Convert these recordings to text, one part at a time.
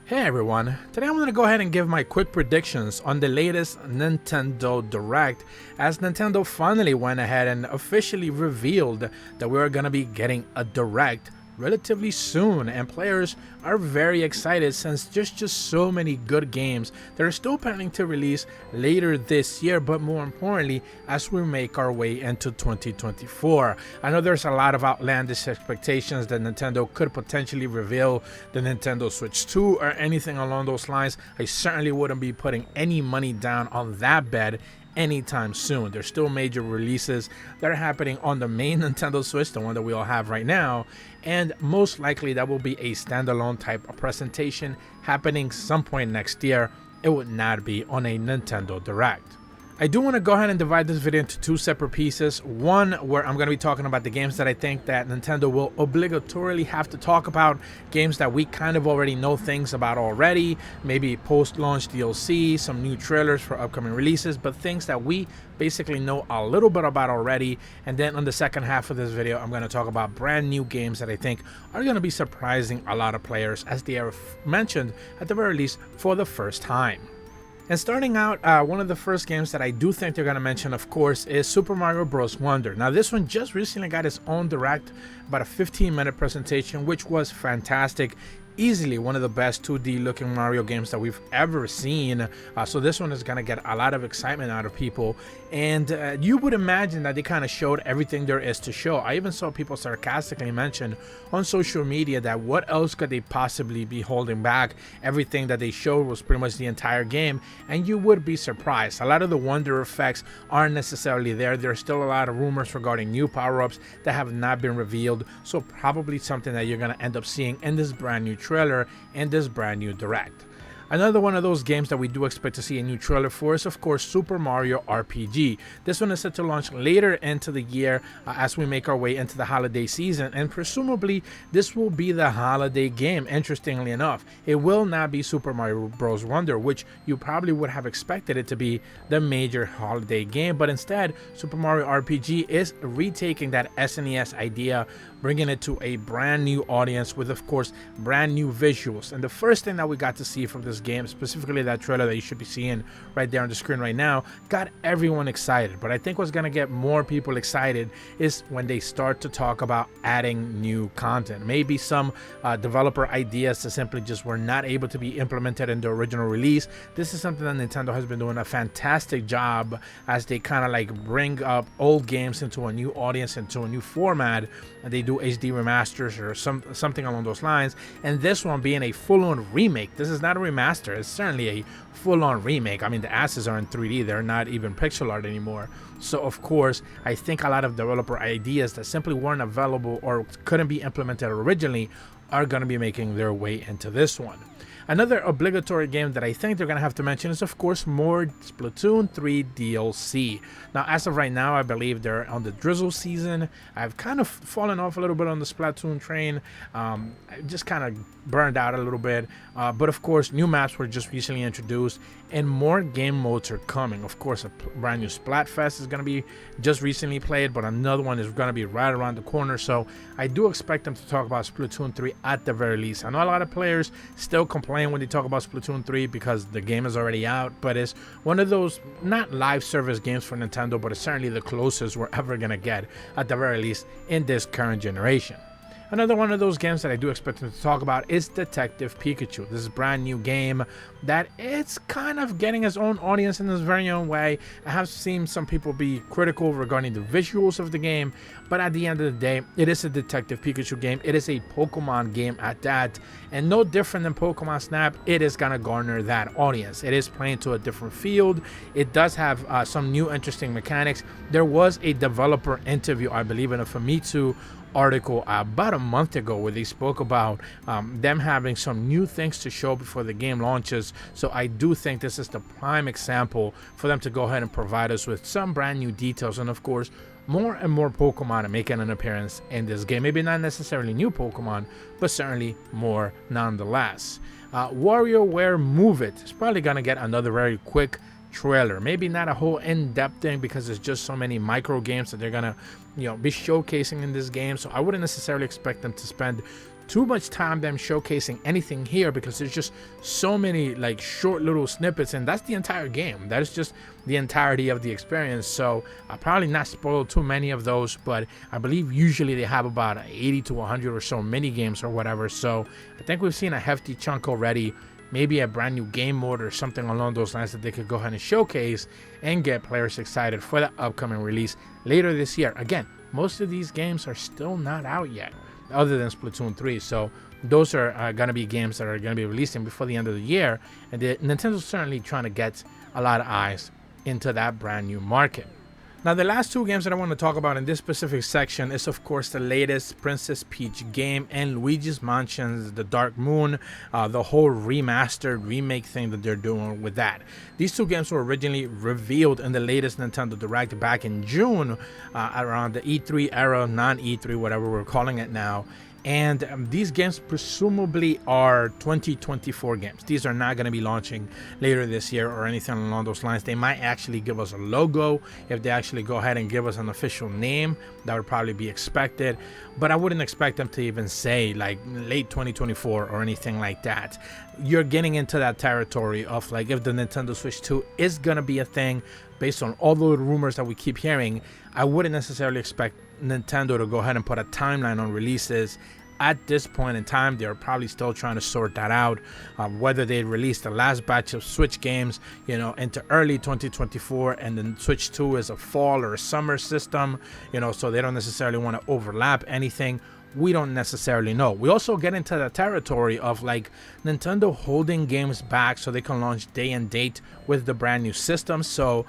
Hey everyone, today I'm going to go ahead and give my quick predictions on the latest Nintendo Direct, as Nintendo finally went ahead and officially revealed that we're going to be getting a Direct relatively soon, and players are very excited since there's just so many good games that are still planning to release later this year, but more importantly as we make our way into 2024. I know there's a lot of outlandish expectations that Nintendo could potentially reveal the Nintendo Switch 2 or anything along those lines. I certainly wouldn't be putting any money down on that bet anytime soon. There's still major releases that are happening on the main Nintendo Switch, the one that we all have right now, and most likely that will be a standalone type of presentation happening some point next year. It would not be on a Nintendo Direct. I do want to go ahead and divide this video into two separate pieces. One where I'm going to be talking about the games that I think that Nintendo will obligatorily have to talk about, games that we kind of already know things about already, maybe post-launch DLC, some new trailers for upcoming releases, but things that we basically know a little bit about already. And then on the second half of this video, I'm going to talk about brand new games that I think are going to be surprising a lot of players, as they are mentioned at the very least for the first time. And starting out, one of the first games that I do think they're going to mention, of course, is Super Mario Bros. Wonder. Now, this one just recently got its own Direct, about a 15-minute presentation, which was fantastic. Easily one of the best 2D looking Mario games that we've ever seen. So this one is going to get a lot of excitement out of people. And you would imagine that they kind of showed everything there is to show. I even saw people sarcastically mention on social media that what else could they possibly be holding back? Everything that they showed was pretty much the entire game. And you would be surprised. A lot of the wonder effects aren't necessarily there. There's still a lot of rumors regarding new power-ups that have not been revealed. So probably something that you're going to end up seeing in this brand new trailer and this brand new Direct. Another one of those games that we do expect to see a new trailer for is, of course, Super Mario RPG. This one is set to launch later into the year as we make our way into the holiday season, and presumably this will be the holiday game. Interestingly enough, it will not be Super Mario Bros. Wonder, which you probably would have expected it to be the major holiday game, but instead Super Mario RPG is retaking that SNES idea, bringing it to a brand new audience with, of course, brand new visuals. And the first thing that we got to see from this game, specifically that trailer that you should be seeing right there on the screen right now, got everyone excited. But I think what's going to get more people excited is when they start to talk about adding new content. Maybe some developer ideas that simply just were not able to be implemented in the original release. This is something that Nintendo has been doing a fantastic job as they kind of like bring up old games into a new audience, into a new format, and they do HD remasters or something along those lines. And this one being a full-on remake. This is not a remaster, it's certainly a full-on remake. I mean, the asses are in 3D, they're not even pixel art anymore. So of course, I think a lot of developer ideas that simply weren't available or couldn't be implemented originally are going to be making their way into this one. Another obligatory game that I think they're going to have to mention is, of course, more Splatoon 3 DLC. Now, as of right now, I believe they're on the drizzle season. I've kind of fallen off a little bit on the Splatoon train. I just kind of burned out a little bit. But, of course, new maps were just recently introduced, and more game modes are coming. Of course, a brand new Splatfest is going to be just recently played, but another one is going to be right around the corner. So I do expect them to talk about Splatoon 3 at the very least. I know a lot of players still complain when they talk about Splatoon 3 because the game is already out, but it's one of those not live service games for Nintendo, but it's certainly the closest we're ever going to get at the very least in this current generation. Another one of those games that I do expect them to talk about is Detective Pikachu. This is a brand new game that it's kind of getting its own audience in this very own way. I have seen some people be critical regarding the visuals of the game, but at the end of the day, it is a Detective Pikachu game. It is a Pokemon game at that, and no different than Pokemon Snap, it is gonna garner that audience. It is playing to a different field. It does have some new interesting mechanics. There was a developer interview, I believe, in a Famitsu article about a month ago where they spoke about them having some new things to show before the game launches. So I do think this is the prime example for them to go ahead and provide us with some brand new details, and of course more and more Pokemon making an appearance in this game. Maybe not necessarily new Pokemon, but certainly more nonetheless. WarioWare Move It is probably gonna get another very quick trailer. Maybe not a whole in-depth thing because there's just so many micro games that they're gonna be showcasing in this game. So I wouldn't necessarily expect them to spend too much time them showcasing anything here because there's just so many like short little snippets, and that's the entire game. That is just the entirety of the experience. So I'll probably not spoil too many of those, but I believe usually they have about 80 to 100 or so mini games or whatever. So I think we've seen a hefty chunk already. Maybe a brand new game mode or something along those lines that they could go ahead and showcase and get players excited for the upcoming release later this year. Again, most of these games are still not out yet, other than Splatoon 3. So those are going to be games that are going to be releasing before the end of the year. And Nintendo's certainly trying to get a lot of eyes into that brand new market. Now, the last two games that I want to talk about in this specific section is, of course, the latest Princess Peach game and Luigi's Mansion's The Dark Moon, the whole remastered remake thing that they're doing with that. These two games were originally revealed in the latest Nintendo Direct back in June, around the E3 era, non-E3, whatever we're calling it now. And these games presumably are 2024 games. These are not going to be launching later this year or anything along those lines. They might actually give us a logo. If they actually go ahead and give us an official name, that would probably be expected. But I wouldn't expect them to even say like late 2024 or anything like that. You're getting into that territory of like, if the Nintendo Switch 2 is going to be a thing, based on all the rumors that we keep hearing, I wouldn't necessarily expect Nintendo to go ahead and put a timeline on releases. At this point in time, they're probably still trying to sort that out, whether they release the last batch of Switch games, into early 2024, and then Switch 2 is a fall or a summer system, so they don't necessarily want to overlap anything. We don't necessarily know. We also get into the territory of like Nintendo holding games back so they can launch day and date with the brand new system. So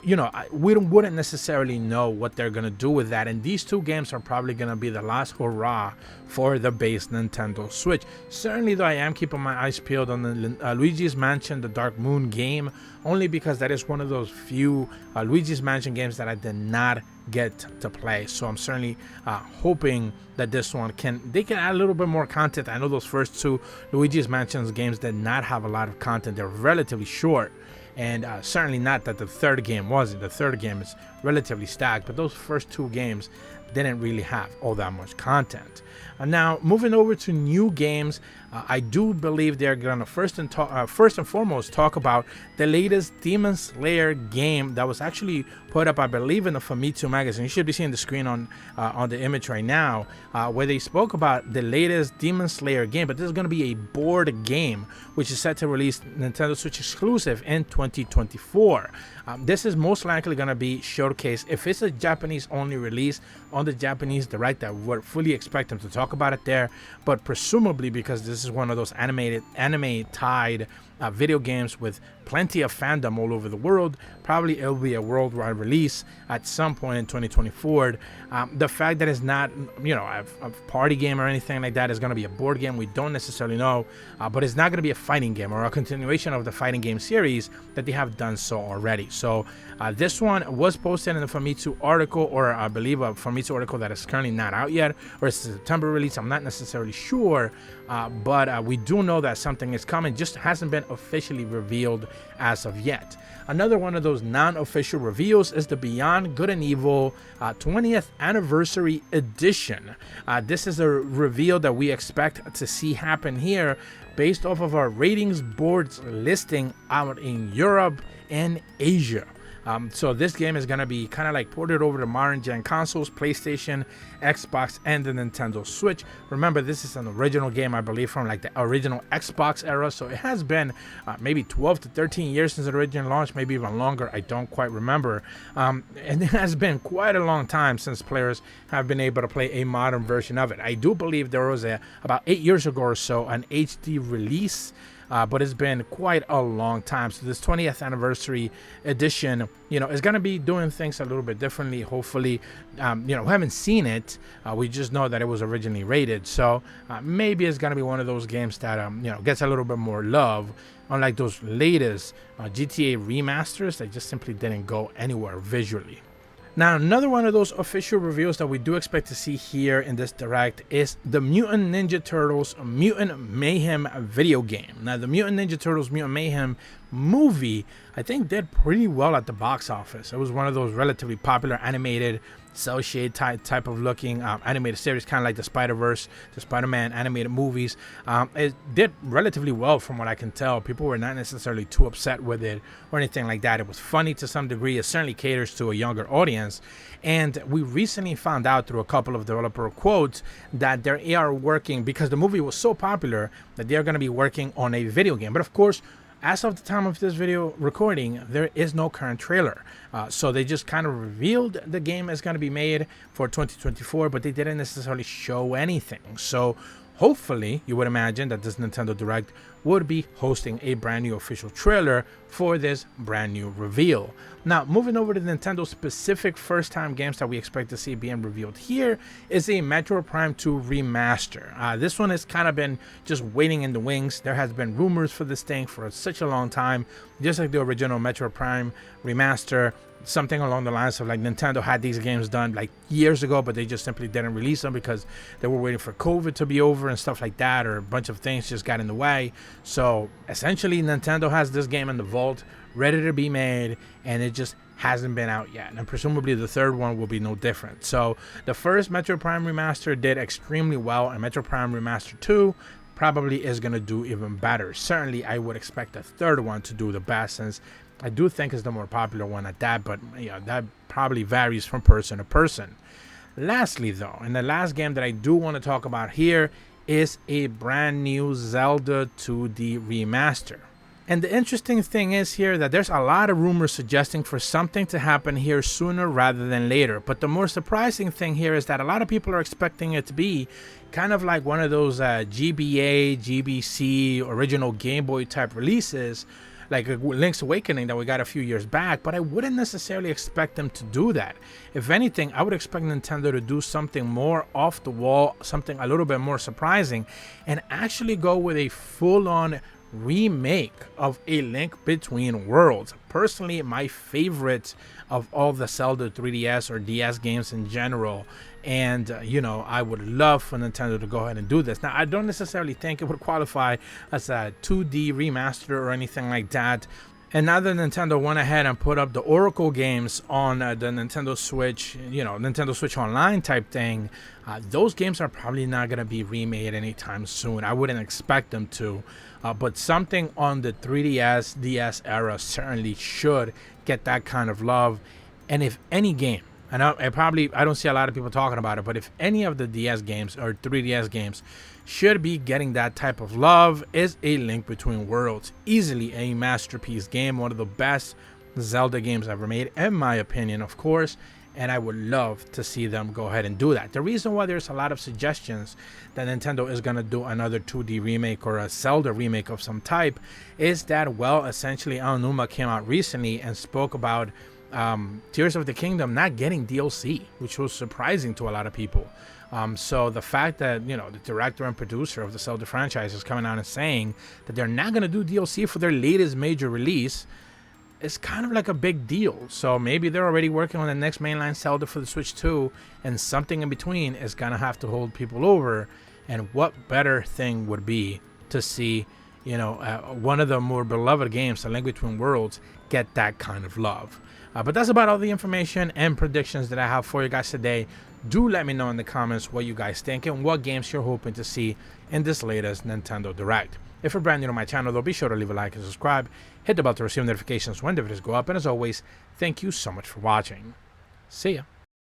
we wouldn't necessarily know what they're going to do with that. And these two games are probably going to be the last hurrah for the base Nintendo Switch. Certainly, though, I am keeping my eyes peeled on the Luigi's Mansion, the Dark Moon game, only because that is one of those few Luigi's Mansion games that I did not get to play. So I'm certainly hoping that this one they can add a little bit more content. I know those first two Luigi's Mansion games did not have a lot of content. They're relatively short. And certainly not that the third game wasn't. The third game is relatively stacked, but those first two games didn't really have all that much content. Now, moving over to new games, I do believe they're going to first and foremost talk about the latest Demon Slayer game that was actually put up, I believe, in the Famitsu magazine. You should be seeing the screen on the image right now, where they spoke about the latest Demon Slayer game. But this is going to be a board game, which is set to release Nintendo Switch exclusive in 2024. This is most likely going to be showcased, if it's a Japanese-only release, on the Japanese Direct. I would fully expect them to talk about it there, but presumably, because this is one of those anime-tied video games with plenty of fandom all over the world, probably it'll be a worldwide release at some point in 2024. The fact that it's not, a party game or anything like that, is going to be a board game, we don't necessarily know, but it's not going to be a fighting game or a continuation of the fighting game series that they have done so already. So this one was posted in the Famitsu article, or I believe a Famitsu article that is currently not out yet, or it's a September release. I'm not necessarily sure, but we do know that something is coming, just hasn't been officially revealed as of yet. Another one of those non-official reveals is the Beyond Good and Evil 20th Anniversary Edition. This is a reveal that we expect to see happen here based off of our ratings boards listing out in Europe and Asia. So this game is going to be kind of like ported over to modern gen consoles, PlayStation, Xbox, and the Nintendo Switch. Remember, this is an original game, I believe, from like the original Xbox era. So it has been maybe 12 to 13 years since the original launch, maybe even longer. I don't quite remember. And it has been quite a long time since players have been able to play a modern version of it. I do believe there was about 8 years ago or so, an HD release. But it's been quite a long time. So this 20th anniversary edition, is going to be doing things a little bit differently. Hopefully, we haven't seen it. We just know that it was originally rated. So maybe it's going to be one of those games that, gets a little bit more love. Unlike those latest GTA remasters that just simply didn't go anywhere visually. Now, another one of those official reveals that we do expect to see here in this Direct is the Mutant Ninja Turtles Mutant Mayhem video game. Now, the Mutant Ninja Turtles Mutant Mayhem movie, I think, did pretty well at the box office. It was one of those relatively popular animated cell shade type of looking animated series, kind of like the Spider-Verse, the Spider-Man animated movies. It did relatively well from what I can tell. People were not necessarily too upset with it or anything like that. It was funny to some degree. It certainly caters to a younger audience. And we recently found out through a couple of developer quotes that they are working, because the movie was so popular, that they're going to be working on a video game. But of course, as of the time of this video recording, there is no current trailer. So they just kind of revealed the game is going to be made for 2024, but they didn't necessarily show anything. So hopefully, you would imagine that this Nintendo Direct would be hosting a brand new official trailer for this brand new reveal. Now, moving over to Nintendo specific first time games that we expect to see being revealed here is a Metroid Prime 2 remaster. This one has kind of been just waiting in the wings. There has been rumors for this thing for such a long time, just like the original Metroid Prime remaster. Something along the lines of like Nintendo had these games done like years ago, but they just simply didn't release them because they were waiting for COVID to be over and stuff like that, or a bunch of things just got in the way. So essentially Nintendo has this game in the vault ready to be made, and it just hasn't been out yet, and presumably the third one will be no different. So the first Metroid Prime remaster did extremely well, and Metroid Prime Remaster 2 probably is going to do even better. Certainly I would expect the third one to do the best, since I do think it's the more popular one at that, but yeah, that probably varies from person to person. Lastly though, and the last game that I do want to talk about here is a brand new Zelda 2D remaster. And the interesting thing is here that there's a lot of rumors suggesting for something to happen here sooner rather than later. But the more surprising thing here is that a lot of people are expecting it to be kind of like one of those GBA, GBC, original Game Boy type releases, like Link's Awakening that we got a few years back, but I wouldn't necessarily expect them to do that. If anything, I would expect Nintendo to do something more off the wall, something a little bit more surprising, and actually go with a full-on remake of A Link Between Worlds. Personally, my favorite of all the Zelda 3DS or DS games in general. And you know, I would love for Nintendo to go ahead and do this. Now, I don't necessarily think it would qualify as a 2D remaster or anything like that. And now that Nintendo went ahead and put up the Oracle games on the Nintendo Switch, you know, Nintendo Switch Online type thing, those games are probably not going to be remade anytime soon. I wouldn't expect them to. But something on the 3DS, DS era certainly should get that kind of love. And if any game, and I don't see a lot of people talking about it, but if any of the DS games or 3DS games should be getting that type of love, is A Link Between Worlds. Easily a masterpiece game, one of the best Zelda games ever made, in my opinion, of course. And I would love to see them go ahead and do that. The reason why there's a lot of suggestions that Nintendo is going to do another 2D remake or a Zelda remake of some type is that, well, essentially Aonuma came out recently and spoke about Tears of the Kingdom not getting DLC, which was surprising to a lot of people. So the fact that, you know, the director and producer of the Zelda franchise is coming out and saying that they're not going to do DLC for their latest major release, it's kind of like a big deal. So maybe they're already working on the next mainline Zelda for the Switch 2, and something in between is gonna have to hold people over. And what better thing would be to see, you know, one of the more beloved games, A Link Between Worlds, get that kind of love. But that's about all the information and predictions that I have for you guys today. Do let me know in the comments what you guys think and what games you're hoping to see in this latest Nintendo Direct. If you're brand new to my channel, though, be sure to leave a like and subscribe. Hit the bell to receive notifications when the videos go up. And as always, thank you so much for watching. See ya.